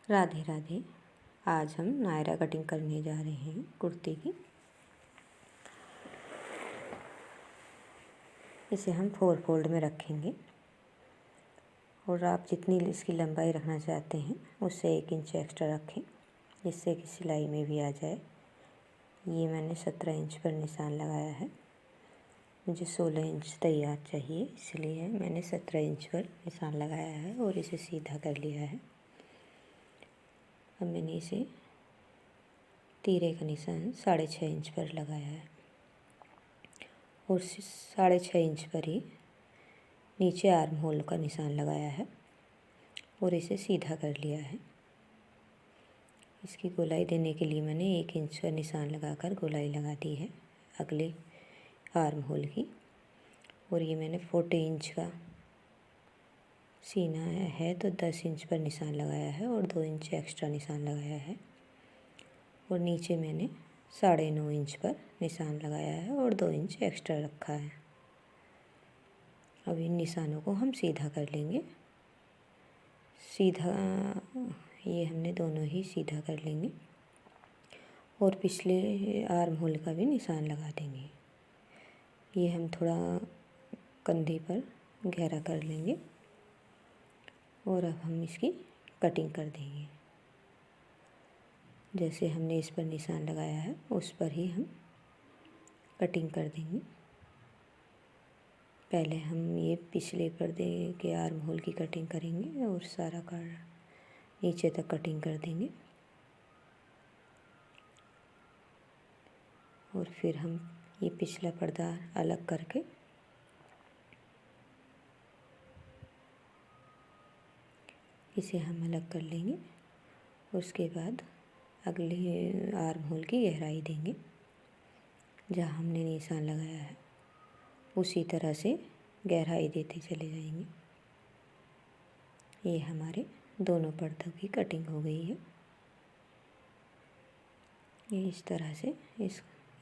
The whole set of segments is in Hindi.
राधे राधे। आज हम नायरा कटिंग करने जा रहे हैं कुर्ती की। इसे हम 4 फोल्ड में रखेंगे और आप जितनी इसकी लंबाई रखना चाहते हैं उससे 1 इंच एक्स्ट्रा रखें, जिससे कि सिलाई में भी आ जाए। ये मैंने 17 इंच पर निशान लगाया है। मुझे 16 इंच तैयार चाहिए, इसलिए मैंने 17 इंच पर निशान लगाया है और इसे सीधा कर लिया है। अब मैंने इसे तीरे का निशान 6.5 इंच पर लगाया है और 6.5 इंच पर ही नीचे आर्म होल का निशान लगाया है और इसे सीधा कर लिया है। इसकी गोलाई देने के लिए मैंने 1 इंच का निशान लगाकर गोलाई लगा दी है अगले आर्म होल की। और ये मैंने 40 इंच का सीना है तो 10 इंच पर निशान लगाया है और 2 इंच एक्स्ट्रा निशान लगाया है। और नीचे मैंने 9.5 इंच पर निशान लगाया है और 2 इंच एक्स्ट्रा रखा है। अब इन निशानों को हम सीधा कर लेंगे। सीधा ये हमने दोनों ही सीधा कर लेंगे और पिछले आर्म होल का भी निशान लगा देंगे। ये हम थोड़ा कंधे पर गहरा कर लेंगे और अब हम इसकी कटिंग कर देंगे। जैसे हमने इस पर निशान लगाया है उस पर ही हम कटिंग कर देंगे। पहले हम ये पिछले पर्दे के आर्म होल की कटिंग करेंगे और सारा कार्ड नीचे तक कटिंग कर देंगे। और फिर हम ये पिछला पर्दा अलग करके इसे हम अलग कर लेंगे। उसके बाद अगले आर्म होल की गहराई देंगे, जहाँ हमने निशान लगाया है उसी तरह से गहराई देते चले जाएंगे। ये हमारे दोनों पर्दों की कटिंग हो गई है। ये इस तरह से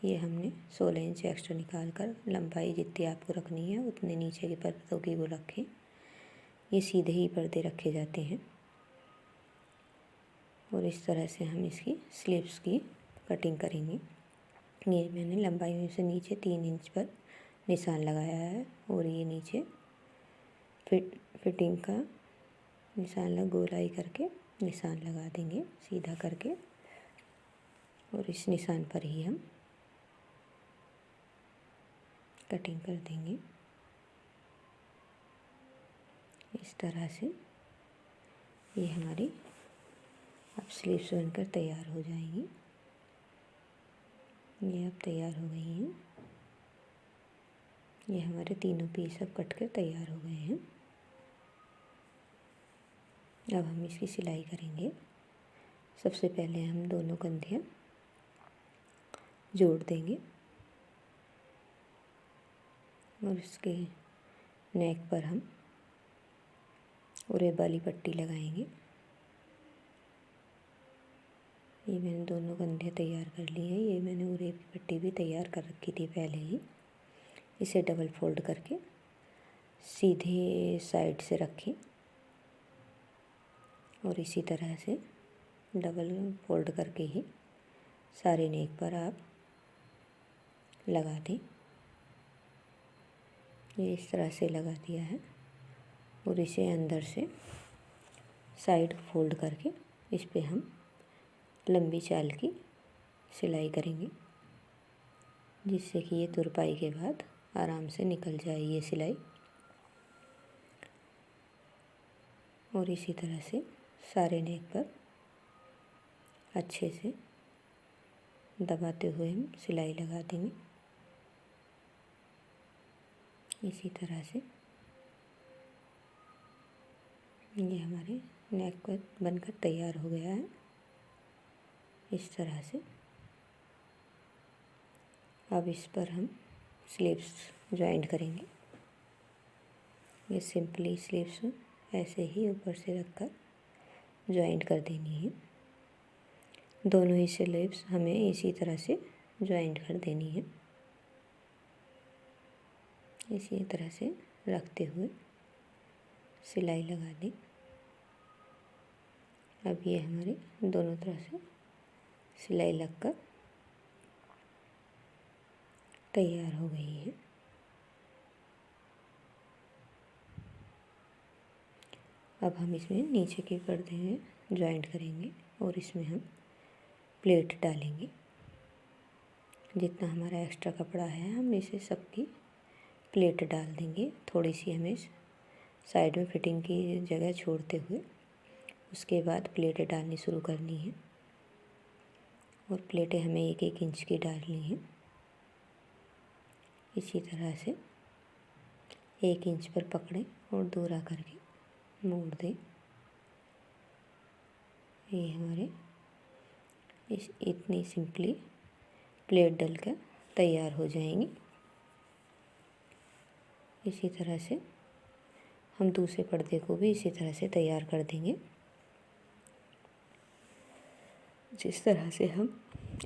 ये हमने 16 इंच एक्स्ट्रा निकाल कर लंबाई जितनी आपको रखनी है उतने नीचे के पर्दों की वो रखें। ये सीधे ही पर्दे रखे जाते हैं। और इस तरह से हम इसकी स्लीव्स की कटिंग करेंगे। ये मैंने लंबाई में से नीचे 3 इंच पर निशान लगाया है और ये नीचे फिटिंग का निशान गोलाई करके निशान लगा देंगे सीधा करके। और इस निशान पर ही हम कटिंग कर देंगे। इस तरह से ये हमारी अब स्लीव्स बनकर तैयार हो जाएंगी। ये अब तैयार हो गई हैं। ये हमारे तीनों पीस अब कट कर तैयार हो गए हैं। अब हम इसकी सिलाई करेंगे। सबसे पहले हम दोनों कंधियाँ जोड़ देंगे और इसके नेक पर हम उरे वाली पट्टी लगाएंगे। ये मैंने दोनों कंधियाँ तैयार कर ली हैं। ये मैंने उरे की पट्टी भी तैयार कर रखी थी पहले ही। इसे डबल फोल्ड करके सीधे साइड से रखें और इसी तरह से डबल फोल्ड करके ही सारे नेक पर आप लगा दें। ये इस तरह से लगा दिया है और इसे अंदर से साइड फोल्ड करके इस पे हम लंबी चाल की सिलाई करेंगे, जिससे कि ये तुरपाई के बाद आराम से निकल जाए ये सिलाई। और इसी तरह से सारे नेक पर अच्छे से दबाते हुए हम सिलाई लगा देंगे। इसी तरह से ये हमारे नेक पर बनकर तैयार हो गया है। इस तरह से अब इस पर हम स्लीव्स जॉइंट करेंगे। ये सिंपली स्लीव्स ऐसे ही ऊपर से रखकर जॉइंट कर देनी है। दोनों ही स्लीव्स हमें इसी तरह से जॉइंट कर देनी है। इसी तरह से रखते हुए सिलाई लगा दें। अब ये हमारे दोनों तरफ से सिलाई लगकर तैयार हो गई है। अब हम इसमें नीचे के पर्दे में जॉइंट करेंगे और इसमें हम प्लेट डालेंगे। जितना हमारा एक्स्ट्रा कपड़ा है हम इसे सबकी प्लेट डाल देंगे। थोड़ी सी हमें साइड में फिटिंग की जगह छोड़ते हुए उसके बाद प्लेटें डालनी शुरू करनी है। और प्लेटें हमें 1-1 इंच की डालनी है। इसी तरह से 1 इंच पर पकड़ें और दोहरा करके मोड़ दें। ये हमारे इतनी सिंपली प्लेट डलकर तैयार हो जाएंगी। इसी तरह से हम दूसरे पर्दे को भी इसी तरह से तैयार कर देंगे, जिस तरह से हम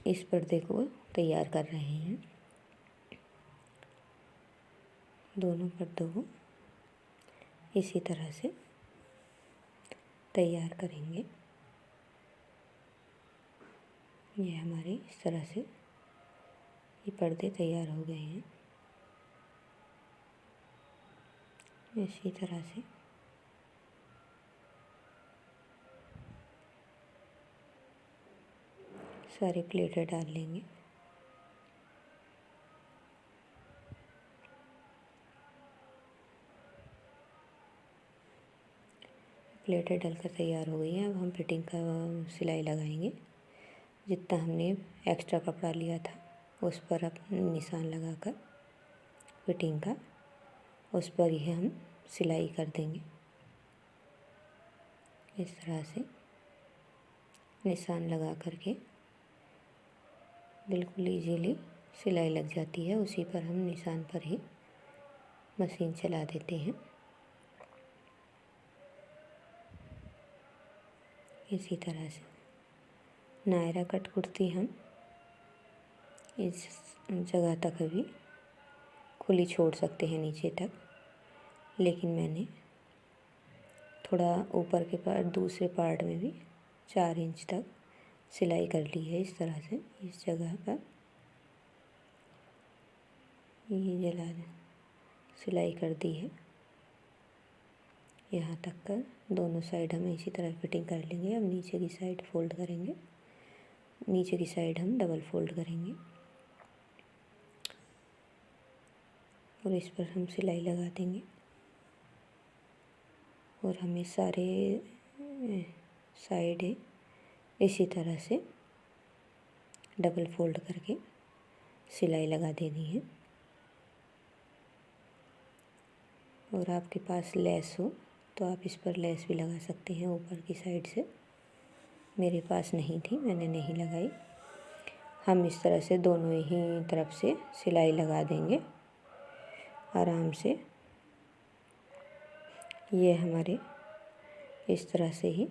इस पर्दे को तैयार कर रहे हैं। दोनों पर्दों को इसी तरह से तैयार करेंगे। ये हमारे इस तरह से ये पर्दे तैयार हो गए हैं। इसी तरह से सारी प्लेटें डाल लेंगे। प्लेटें डलकर तैयार हो गई हैं। अब हम फिटिंग का सिलाई लगाएंगे। जितना हमने एक्स्ट्रा कपड़ा लिया था उस पर अपना निशान लगाकर फिटिंग का उस पर ही हम सिलाई कर देंगे। इस तरह से निशान लगा करके बिल्कुल इजीली सिलाई लग जाती है। उसी पर हम निशान पर ही मशीन चला देते हैं। इसी तरह से नायरा कट कुर्ती हम इस जगह तक भी खुली छोड़ सकते हैं नीचे तक, लेकिन मैंने थोड़ा ऊपर के पार्ट दूसरे पार्ट में भी 4 इंच तक सिलाई कर ली है। इस तरह से इस जगह पर ये सिलाई कर दी है। यहाँ तक कर दोनों साइड हम इसी तरह फिटिंग कर लेंगे। अब नीचे की साइड फोल्ड करेंगे। नीचे की साइड हम डबल फोल्ड करेंगे और इस पर हम सिलाई लगा देंगे। और हमें सारे साइड इसी तरह से डबल फोल्ड करके सिलाई लगा देनी है। और आपके पास लेस हो तो आप इस पर लेस भी लगा सकते हैं ऊपर की साइड से। मेरे पास नहीं थी, मैंने नहीं लगाई। हम इस तरह से दोनों ही तरफ से सिलाई लगा देंगे आराम से। ये हमारे इस तरह से ही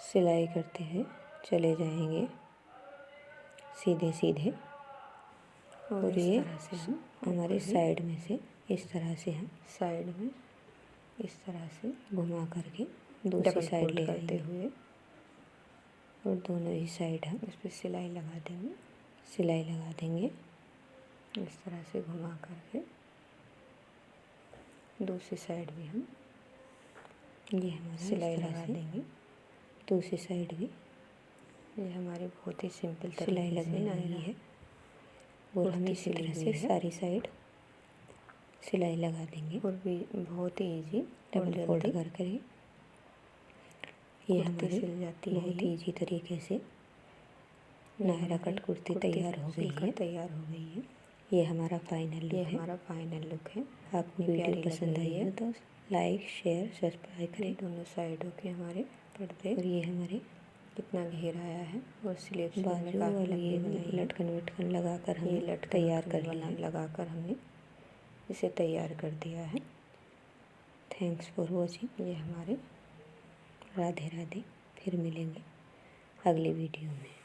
सिलाई करते हैं चले जाएंगे सीधे सीधे। और ये हमारे साइड में से इस तरह से हम साइड में इस तरह से घुमा करके दूसरी साइड ले करते हुए और दोनों ही साइड हम इस पर सिलाई लगा देंगे इस तरह से घुमा करके। दूसरी साइड भी हम ये हमारा सिलाई लगा देंगे। दूसरी साइड भी ये हमारी बहुत ही सिंपल सिलाई लगने आई है। और हम इसी तरह से सारी साइड सिलाई लगा देंगे और भी बहुत ही ईजी डबल फोल्ड करके ये हमारी सिल जाती है। बहुत ईजी तरीके से नायरा कट कुर्ती तैयार हो गई है। ये हमारा फाइनल लुक है। आपको वीडियो पसंद आई है तो लाइक शेयर सब्सक्राइब करें। दोनों साइडों के हमारे पर्दे और ये हमारे कितना घेरा आया है और स्लीव्स बाजू और ये लटकन लगाकर हमने तैयार कर लिया। लगाकर हमने इसे तैयार कर दिया है। Thanks for watching. ये हमारे राधे राधे। फिर मिलेंगे अगली वीडियो में।